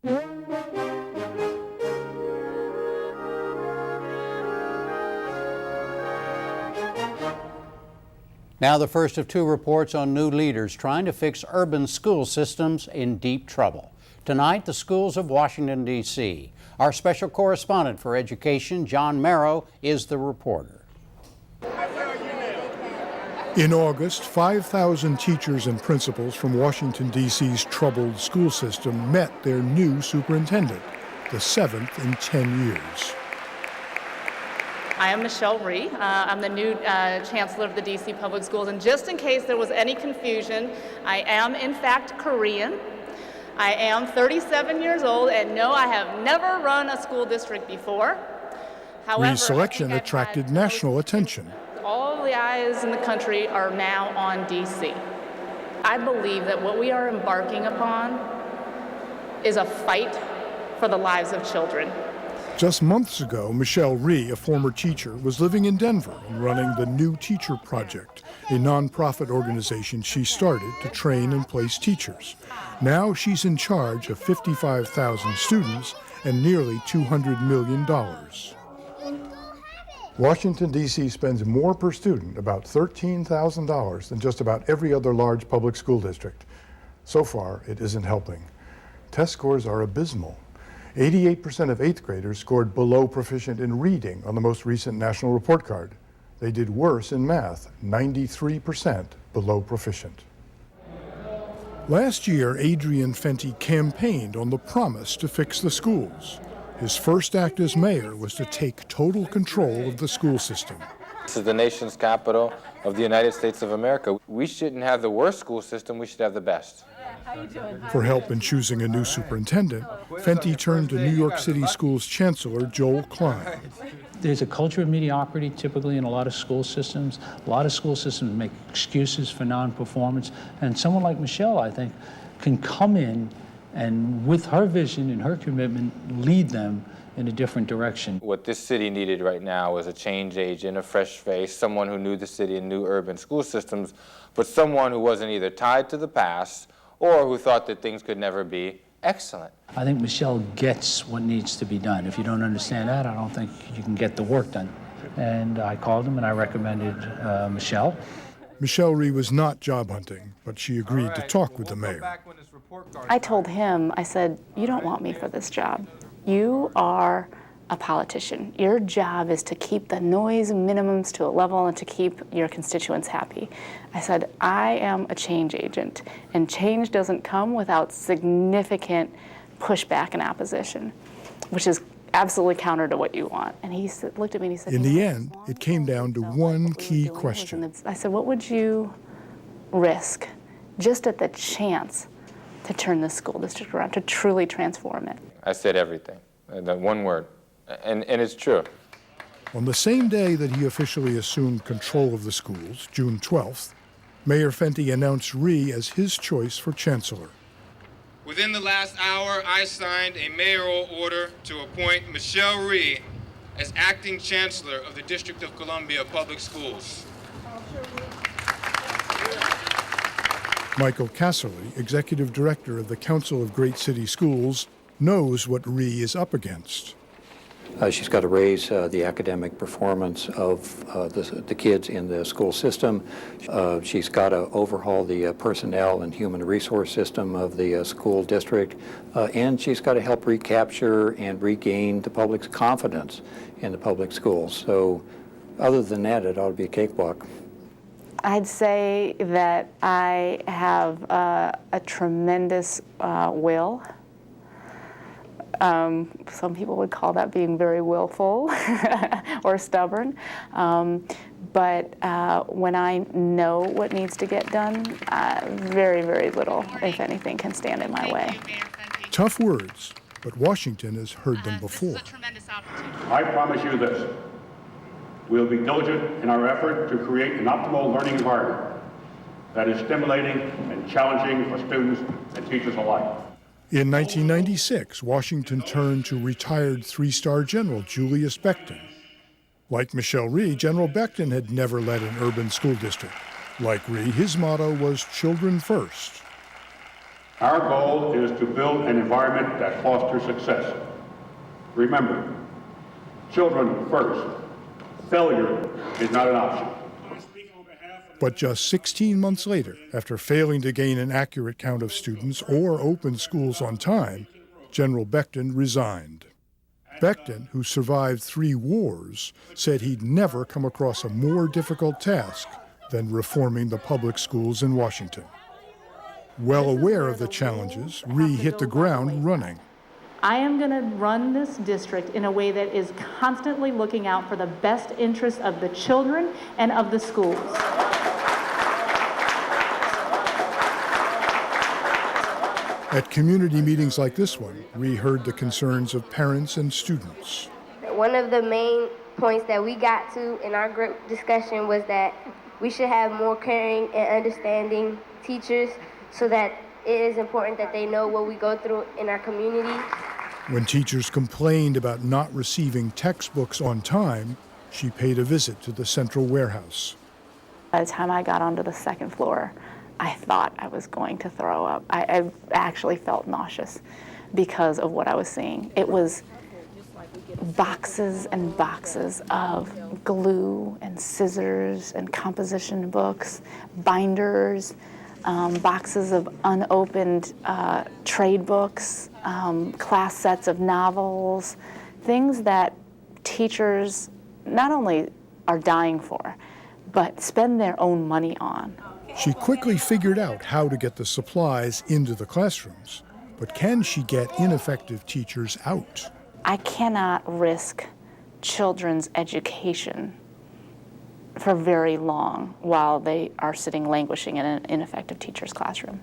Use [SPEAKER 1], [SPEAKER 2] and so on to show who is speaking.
[SPEAKER 1] Now the first of two reports on new leaders trying to fix urban school systems in deep trouble. Tonight, the schools of Washington, D.C. Our special correspondent for education, John Merrow, is the reporter.
[SPEAKER 2] In August, 5,000 teachers and principals from Washington, D.C.'s troubled school system met their new superintendent, the seventh in 10 years.
[SPEAKER 3] I am Michelle Rhee. I'm the new Chancellor of the D.C. Public Schools, and just in case there was any confusion, I am in fact Korean. I am 37 years old, and no, I have never run a school district before. However,
[SPEAKER 2] Rhee's selection attracted national attention.
[SPEAKER 3] All the eyes in the country are now on D.C. I believe that what we are embarking upon is a fight for the lives of children.
[SPEAKER 2] Just months ago, Michelle Rhee, a former teacher, was living in Denver and running the New Teacher Project, a nonprofit organization she started to train and place teachers. Now she's in charge of 55,000 students and nearly $200 million. Washington, D.C. spends more per student, about $13,000, than just about every other large public school district. So far, it isn't helping. Test scores are abysmal. 88% of 8th graders scored below proficient in reading on the most recent national report card. They did worse in math, 93% below proficient. Last year, Adrian Fenty campaigned on the promise to fix the schools. His first act as mayor was to take total control of the school system.
[SPEAKER 4] This is the nation's capital of the United States of America. We shouldn't have the worst school system, we should have the best.
[SPEAKER 2] For help in choosing a new superintendent, Fenty turned to New York City Schools Chancellor Joel Klein.
[SPEAKER 5] There's a culture of mediocrity typically in a lot of school systems. A lot of school systems make excuses for non-performance, and someone like Michelle, I think, can come in and with her vision and her commitment, lead them in a different direction.
[SPEAKER 4] What this city needed right now was a change agent, a fresh face, someone who knew the city and knew urban school systems, but someone who wasn't either tied to the past or who thought that things could never be excellent.
[SPEAKER 5] I think Michelle gets what needs to be done. If you don't understand that, I don't think you can get the work done. And I called him and I recommended Michelle.
[SPEAKER 2] Michelle Rhee was not job hunting, but she agreed to talk with the mayor.
[SPEAKER 3] I told him, I said, you don't want me for this job. You are a politician. Your job is to keep the noise minimums to a level and to keep your constituents happy. I said, I am a change agent, and change doesn't come without significant pushback and opposition, which is absolutely counter to what you want. And he looked at me and he said,
[SPEAKER 2] in the end, it came down to one key question.
[SPEAKER 3] I said, what would you risk just at the chance to turn this school district around, to truly transform it?
[SPEAKER 4] I said everything, that one word, and it's true.
[SPEAKER 2] On the same day that he officially assumed control of the schools, June 12th, Mayor Fenty announced Rhee as his choice for chancellor.
[SPEAKER 6] Within the last hour, I signed a mayoral order to appoint Michelle Rhee as acting chancellor of the District of Columbia Public Schools.
[SPEAKER 2] Michael Casserly, executive director of the Council of Great City Schools, knows what Rhee is up against.
[SPEAKER 7] She's got to raise the academic performance of the kids in the school system. She's got to overhaul the personnel and human resource system of the school district. And she's got to help recapture and regain the public's confidence in the public schools. So other than that, it ought to be a cakewalk.
[SPEAKER 3] I'd say that I have a tremendous will. Some people would call that being very willful or stubborn. But when I know what needs to get done, very, very little, if anything, can stand in my way.
[SPEAKER 2] Tough words, but Washington has heard them before.
[SPEAKER 8] I promise you this. We'll be diligent in our effort to create an optimal learning environment that is stimulating and challenging for students and teachers alike.
[SPEAKER 2] In 1996, Washington turned to retired three-star General Julius Becton. Like Michelle Rhee, General Becton had never led an urban school district. Like Rhee, his motto was children first.
[SPEAKER 8] Our goal is to build an environment that fosters success. Remember, children first. Failure is not an option.
[SPEAKER 2] But just 16 months later, after failing to gain an accurate count of students or open schools on time, General Becton resigned. Becton, who survived 3 wars, said he'd never come across a more difficult task than reforming the public schools in Washington. Well aware of the challenges, Rhee hit the ground running.
[SPEAKER 9] I am going to run this district in a way that is constantly looking out for the best interests of the children and of the schools.
[SPEAKER 2] At community meetings like this one, Rhee heard the concerns of parents and students.
[SPEAKER 10] One of the main points that we got to in our group discussion was that we should have more caring and understanding teachers so that it is important that they know what we go through in our community.
[SPEAKER 2] When teachers complained about not receiving textbooks on time, she paid a visit to the central warehouse.
[SPEAKER 3] By the time I got onto the second floor, I thought I was going to throw up. I actually felt nauseous because of what I was seeing. It was boxes and boxes of glue and scissors and composition books, binders, boxes of unopened trade books, class sets of novels, things that teachers not only are dying for, but spend their own money on.
[SPEAKER 2] She quickly figured out how to get the supplies into the classrooms, but can she get ineffective teachers out?
[SPEAKER 3] I cannot risk children's education for very long while they are sitting languishing in an ineffective teacher's classroom.